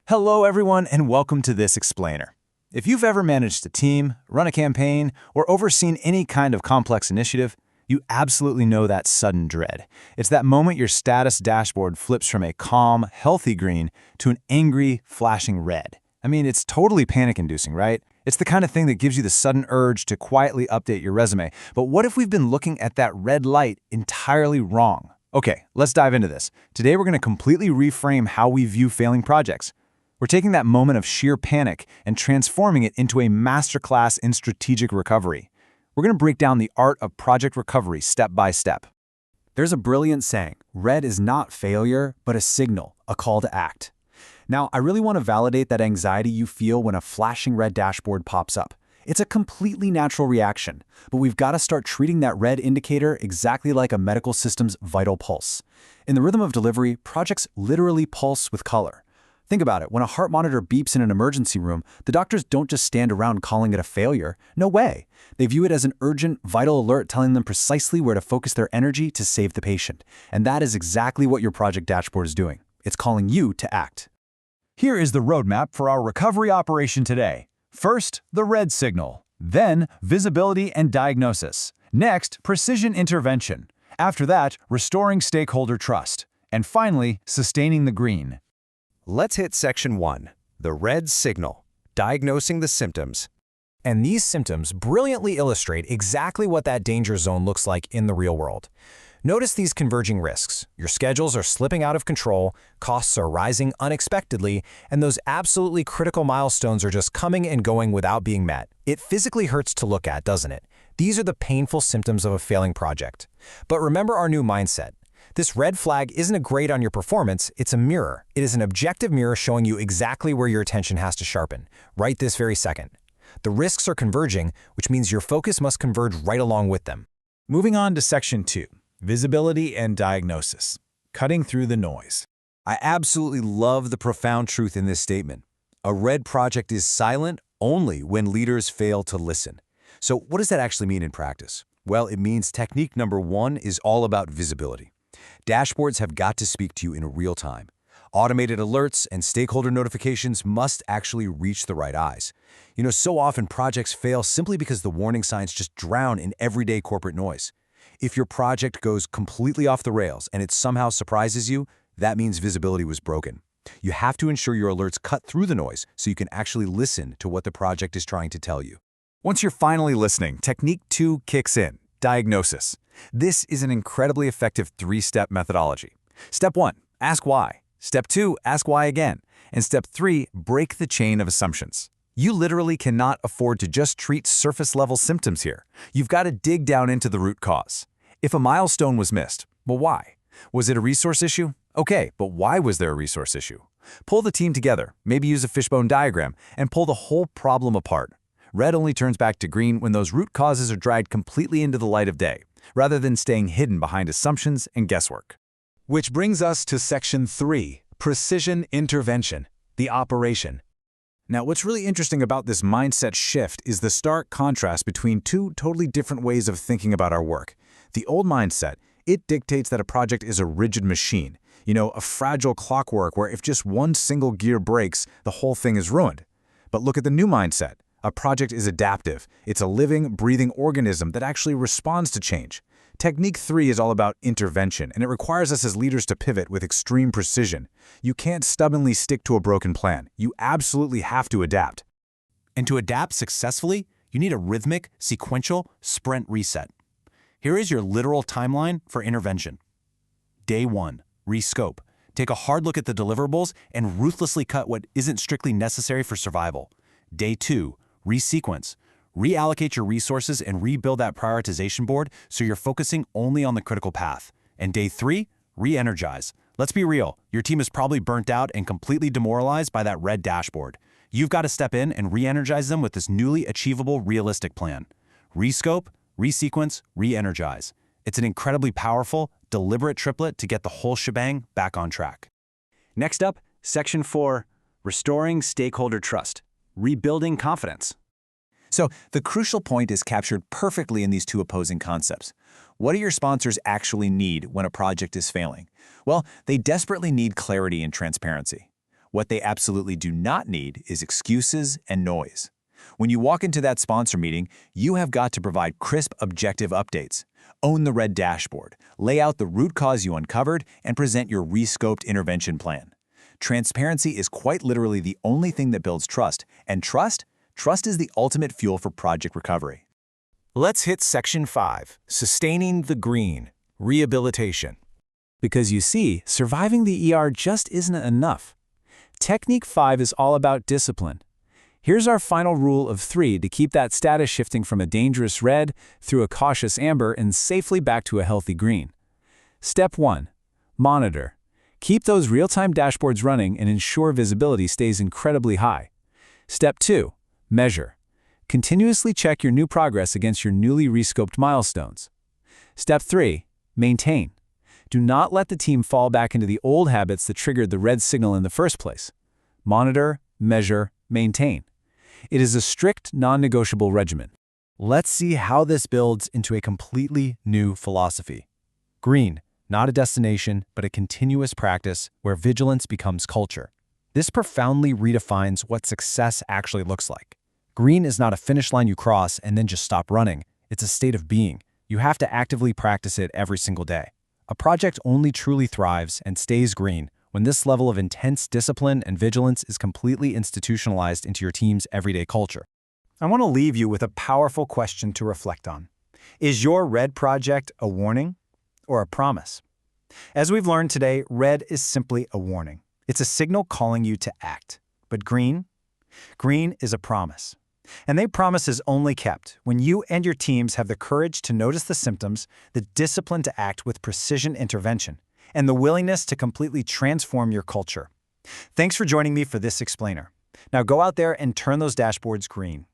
Hello everyone and welcome to this explainer. If you've ever managed a team, run a campaign, or overseen any kind of complex initiative, you absolutely know that sudden dread. It's that moment your status dashboard flips from a calm, healthy green to an angry, flashing red. I mean, it's totally panic-inducing, right? It's the kind of thing that gives you the sudden urge to quietly update your resume. But what if we've been looking at that red light entirely wrong? Okay, let's dive into this. Today we're going to completely reframe how we view failing projects. We're taking that moment of sheer panic and transforming it into a masterclass in strategic recovery. We're going to break down the art of project recovery step by step. There's a brilliant saying, red is not failure, but a signal, a call to act. Now, I really want to validate that anxiety you feel when a flashing red dashboard pops up. It's a completely natural reaction, but we've got to start treating that red indicator exactly like a medical system's vital pulse. In the rhythm of delivery, projects literally pulse with color. Think about it, when a heart monitor beeps in an emergency room, the doctors don't just stand around calling it a failure. No way. They view it as an urgent, vital alert telling them precisely where to focus their energy to save the patient. And that is exactly what your project dashboard is doing. It's calling you to act. Here is the roadmap for our recovery operation today. First, the red signal. Then, visibility and diagnosis. Next, precision intervention. After that, restoring stakeholder trust. And finally, sustaining the green. Let's hit section 1, the red signal, diagnosing the symptoms. And these symptoms brilliantly illustrate exactly what that danger zone looks like in the real world. Notice these converging risks. Your schedules are slipping out of control, costs are rising unexpectedly, and those absolutely critical milestones are just coming and going without being met. It physically hurts to look at, doesn't it? These are the painful symptoms of a failing project. But remember our new mindset. This red flag isn't a grade on your performance, it's a mirror. It is an objective mirror showing you exactly where your attention has to sharpen, right this very second. The risks are converging, which means your focus must converge right along with them. Moving on to section 2, visibility and diagnosis, cutting through the noise. I absolutely love the profound truth in this statement. A red project is silent only when leaders fail to listen. So what does that actually mean in practice? Well, it means technique number 1 is all about visibility. Dashboards have got to speak to you in real time. Automated alerts and stakeholder notifications must actually reach the right eyes. So often projects fail simply because the warning signs just drown in everyday corporate noise. If your project goes completely off the rails and it somehow surprises you, that means visibility was broken. You have to ensure your alerts cut through the noise so you can actually listen to what the project is trying to tell you. Once you're finally listening, technique 2 kicks in, diagnosis. This is an incredibly effective 3-step methodology. Step 1, ask why. Step 2, ask why again. And step 3, break the chain of assumptions. You literally cannot afford to just treat surface-level symptoms here. You've got to dig down into the root cause. If a milestone was missed, well, why? Was it a resource issue? Okay, but why was there a resource issue? Pull the team together, maybe use a fishbone diagram, and pull the whole problem apart. Red only turns back to green when those root causes are dragged completely into the light of day, rather than staying hidden behind assumptions and guesswork. Which brings us to section 3, precision intervention, the operation. Now, what's really interesting about this mindset shift is the stark contrast between two totally different ways of thinking about our work. The old mindset, it dictates that a project is a rigid machine, a fragile clockwork where if just one single gear breaks, the whole thing is ruined. But look at the new mindset. A project is adaptive. It's a living, breathing organism that actually responds to change. Technique 3 is all about intervention, and it requires us as leaders to pivot with extreme precision. You can't stubbornly stick to a broken plan. You absolutely have to adapt. And to adapt successfully, you need a rhythmic, sequential sprint reset. Here is your literal timeline for intervention. Day 1, rescope. Take a hard look at the deliverables and ruthlessly cut what isn't strictly necessary for survival. Day 2, resequence. Reallocate your resources and rebuild that prioritization board so you're focusing only on the critical path. And day 3, re-energize. Let's be real, your team is probably burnt out and completely demoralized by that red dashboard. You've got to step in and re-energize them with this newly achievable, realistic plan. Rescope, resequence, re-energize. It's an incredibly powerful, deliberate triplet to get the whole shebang back on track. Next up, section 4, restoring stakeholder trust, rebuilding confidence. So the crucial point is captured perfectly in these two opposing concepts. What do your sponsors actually need when a project is failing? Well, they desperately need clarity and transparency. What they absolutely do not need is excuses and noise. When you walk into that sponsor meeting, you have got to provide crisp, objective updates. Own the red dashboard, lay out the root cause you uncovered, and present your rescoped intervention plan. Transparency is quite literally the only thing that builds trust, and trust is the ultimate fuel for project recovery. Let's hit Section 5, Sustaining the Green, Rehabilitation. Because you see, surviving the ER just isn't enough. Technique 5 is all about discipline. Here's our final rule of 3 to keep that status shifting from a dangerous red through a cautious amber and safely back to a healthy green. Step 1. Monitor. Keep those real-time dashboards running and ensure visibility stays incredibly high. Step 2. Measure. Continuously check your new progress against your newly rescoped milestones. Step 3. Maintain. Do not let the team fall back into the old habits that triggered the red signal in the first place. Monitor, measure, maintain. It is a strict, non-negotiable regimen. Let's see how this builds into a completely new philosophy. Green, not a destination, but a continuous practice where vigilance becomes culture. This profoundly redefines what success actually looks like. Green is not a finish line you cross and then just stop running. It's a state of being. You have to actively practice it every single day. A project only truly thrives and stays green when this level of intense discipline and vigilance is completely institutionalized into your team's everyday culture. I want to leave you with a powerful question to reflect on. Is your red project a warning or a promise? As we've learned today, red is simply a warning. It's a signal calling you to act. But green? Green is a promise. And that promise is only kept when you and your teams have the courage to notice the symptoms, the discipline to act with precision intervention, and the willingness to completely transform your culture. Thanks for joining me for this explainer. Now go out there and turn those dashboards green.